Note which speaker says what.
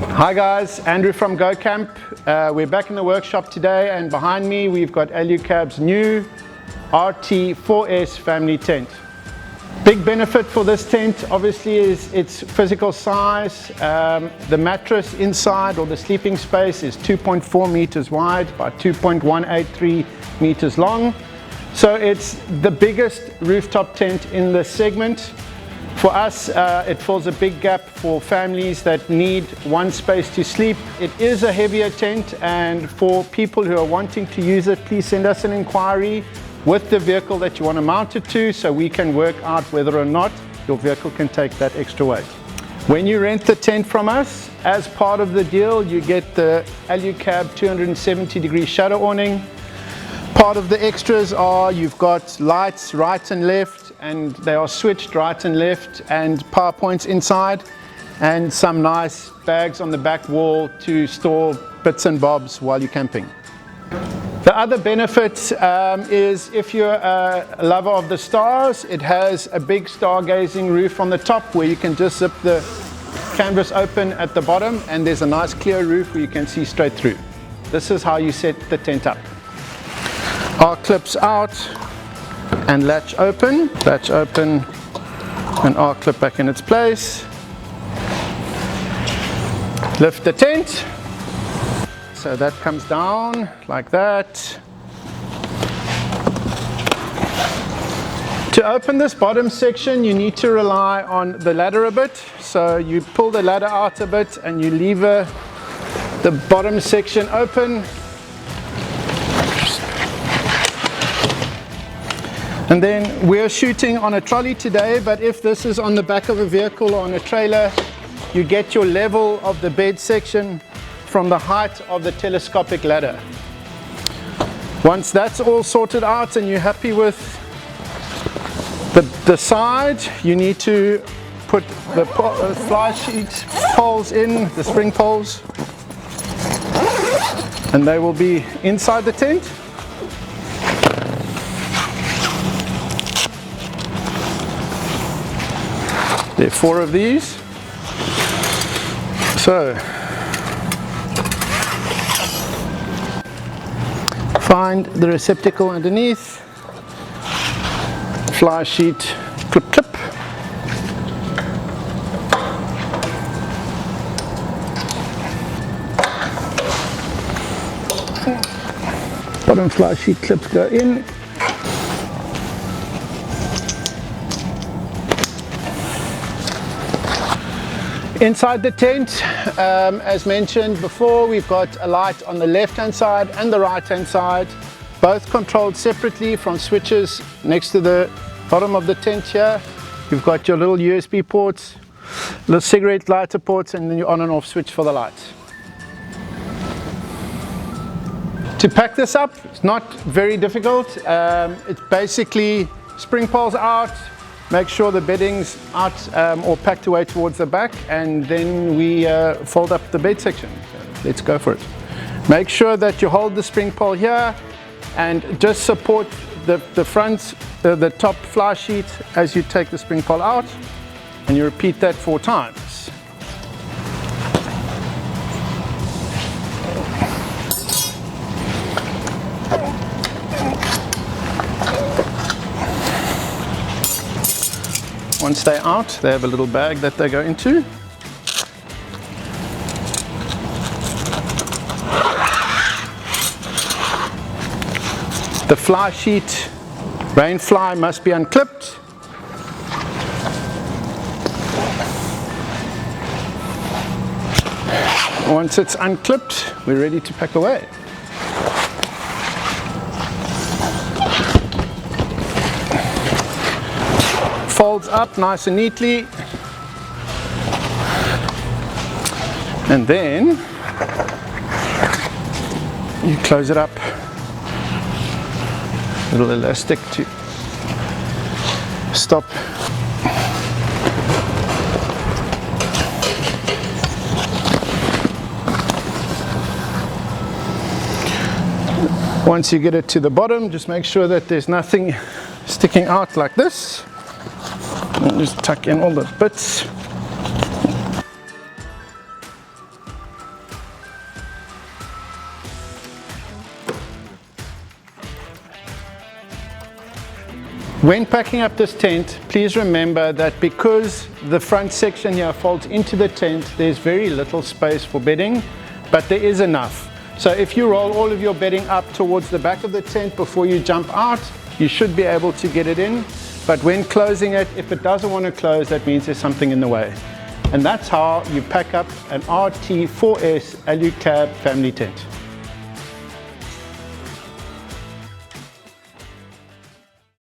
Speaker 1: Hi guys, Andrew from GoCamp. We're back in the workshop today, and behind me we've got Alu-Cab's new RT-4S family tent. Big benefit for this tent obviously is its physical size. The mattress inside, or the sleeping space, is 2.4 meters wide by 2.183 meters long. So it's the biggest rooftop tent in the segment. For us, it fills a big gap for families that need one space to sleep. It is a heavier tent, and for people who are wanting to use it, please send us an inquiry with the vehicle that you want to mount it to, so we can work out whether or not your vehicle can take that extra weight. When you rent the tent from us, as part of the deal, you get the Alu-Cab 270-degree Shadow Awning. Part of the extras are you've got lights right and left, and they are switched right and left, and power points inside, and some nice bags on the back wall to store bits and bobs while you're camping. The other benefit is if you're a lover of the stars, it has a big stargazing roof on the top where you can just zip the canvas open at the bottom, and there's a nice clear roof where you can see straight through. This is how you set the tent up. R clips out and latch open and R clip back in its place. Lift the tent, so that comes down like that. To open this bottom section, you need to rely on the ladder a bit, so you pull the ladder out a bit and you lever the bottom section open. And then we're shooting on a trolley today, but if this is on the back of a vehicle or on a trailer, you get your level of the bed section from the height of the telescopic ladder. Once that's all sorted out and you're happy with the side, you need to put the fly sheet poles in, the spring poles, and they will be inside the tent. There are 4 of these. So find the receptacle underneath, fly sheet, clip clip. Bottom fly sheet clips go in. Inside the tent, as mentioned before, we've got a light on the left hand side and the right hand side, both controlled separately from switches next to the bottom of the tent here. You've got your little USB ports, little cigarette lighter ports, and then your on and off switch for the lights. To pack this up, it's not very difficult. It's basically spring poles out, make sure the bedding's out or packed away towards the back, and then we fold up the bed section. So let's go for it. Make sure that you hold the spring pole here and just support the front, the top fly sheet as you take the spring pole out, and you repeat that 4 times. Once they're out, they have a little bag that they go into. The fly sheet, rain fly, must be unclipped. Once it's unclipped, we're ready to pack away. Folds up nice and neatly, and then you close it up. Little elastic to stop. Once you get it to the bottom, just make sure that there's nothing sticking out like this. And just tuck in all the bits. When packing up this tent, please remember that because the front section here folds into the tent, there's very little space for bedding, but there is enough. So if you roll all of your bedding up towards the back of the tent before you jump out, you should be able to get it in. But when closing it, if it doesn't want to close, that means there's something in the way. And that's how you pack up an RT-4S Alu-Cab family tent.